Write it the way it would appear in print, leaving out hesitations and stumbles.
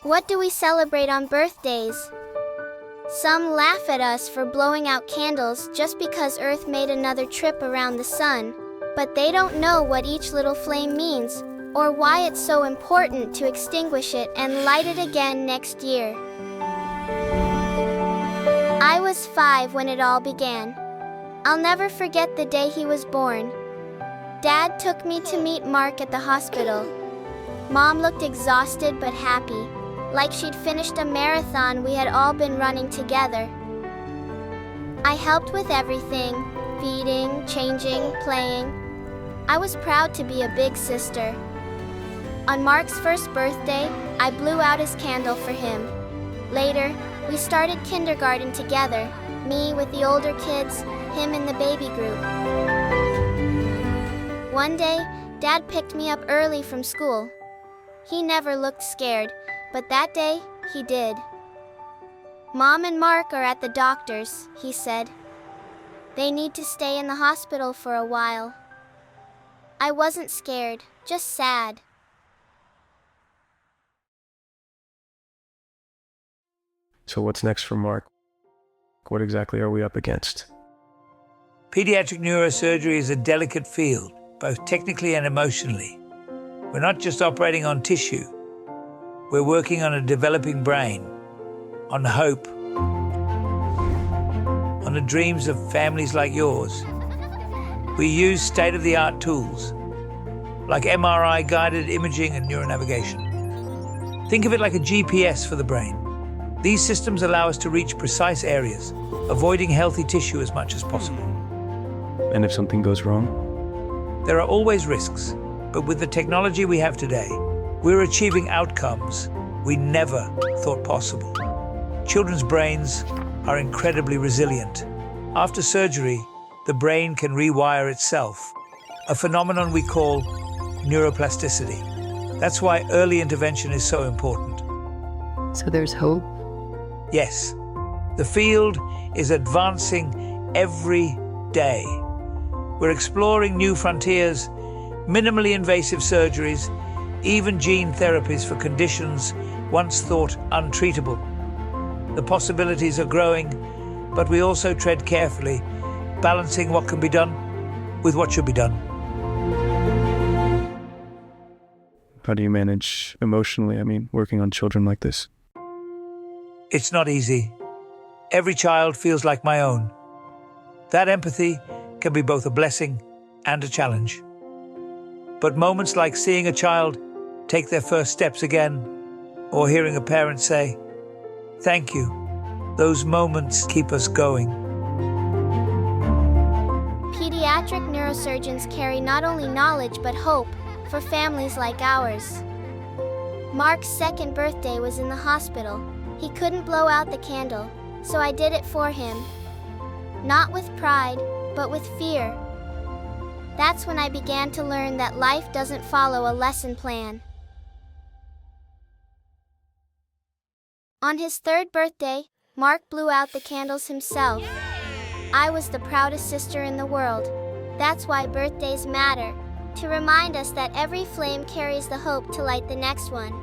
What do we celebrate on birthdays? Some laugh at us for blowing out candles just because Earth made another trip around the sun, but they don't know what each little flame means, or why it's so important to extinguish it and light it again next year. I was 5 when it all began. I'll never forget the day he was born. Dad took me to meet Mark at the hospital. Mom looked exhausted but happy, like she'd finished a marathon we had all been running together. I helped with everything, feeding, changing, playing. I was proud to be a big sister. On Mark's first birthday, I blew out his candle for him. Later, we started kindergarten together, me with the older kids, him in the baby group. One day, Dad picked me up early from school. He never looked scared, but that day, he did. Mom and Mark are at the doctor's, he said. They need to stay in the hospital for a while. I wasn't scared, just sad. So what's next for Mark? What exactly are we up against? Pediatric neurosurgery is a delicate field, both technically and emotionally. We're not just operating on tissue. We're working on a developing brain, on hope, on the dreams of families like yours. We use state-of-the-art tools, like MRI-guided imaging and neuronavigation. Think of it like a GPS for the brain. These systems allow us to reach precise areas, avoiding healthy tissue as much as possible. And if something goes wrong? There are always risks, but with the technology we have today, we're achieving outcomes we never thought possible. Children's brains are incredibly resilient. After surgery, the brain can rewire itself, a phenomenon we call neuroplasticity. That's why early intervention is so important. So there's hope? Yes, the field is advancing every day. We're exploring new frontiers, minimally invasive surgeries, even gene therapies for conditions once thought untreatable. The possibilities are growing, but we also tread carefully, balancing what can be done with what should be done. How do you manage emotionally, working on children like this? It's not easy. Every child feels like my own. That empathy can be both a blessing and a challenge. But moments like seeing a child take their first steps again, or hearing a parent say, "Thank you," those moments keep us going. Pediatric neurosurgeons carry not only knowledge but hope for families like ours. Mark's second birthday was in the hospital. He couldn't blow out the candle, so I did it for him. Not with pride, but with fear. That's when I began to learn that life doesn't follow a lesson plan. On his third birthday, Mark blew out the candles himself. I was the proudest sister in the world. That's why birthdays matter, to remind us that every flame carries the hope to light the next one.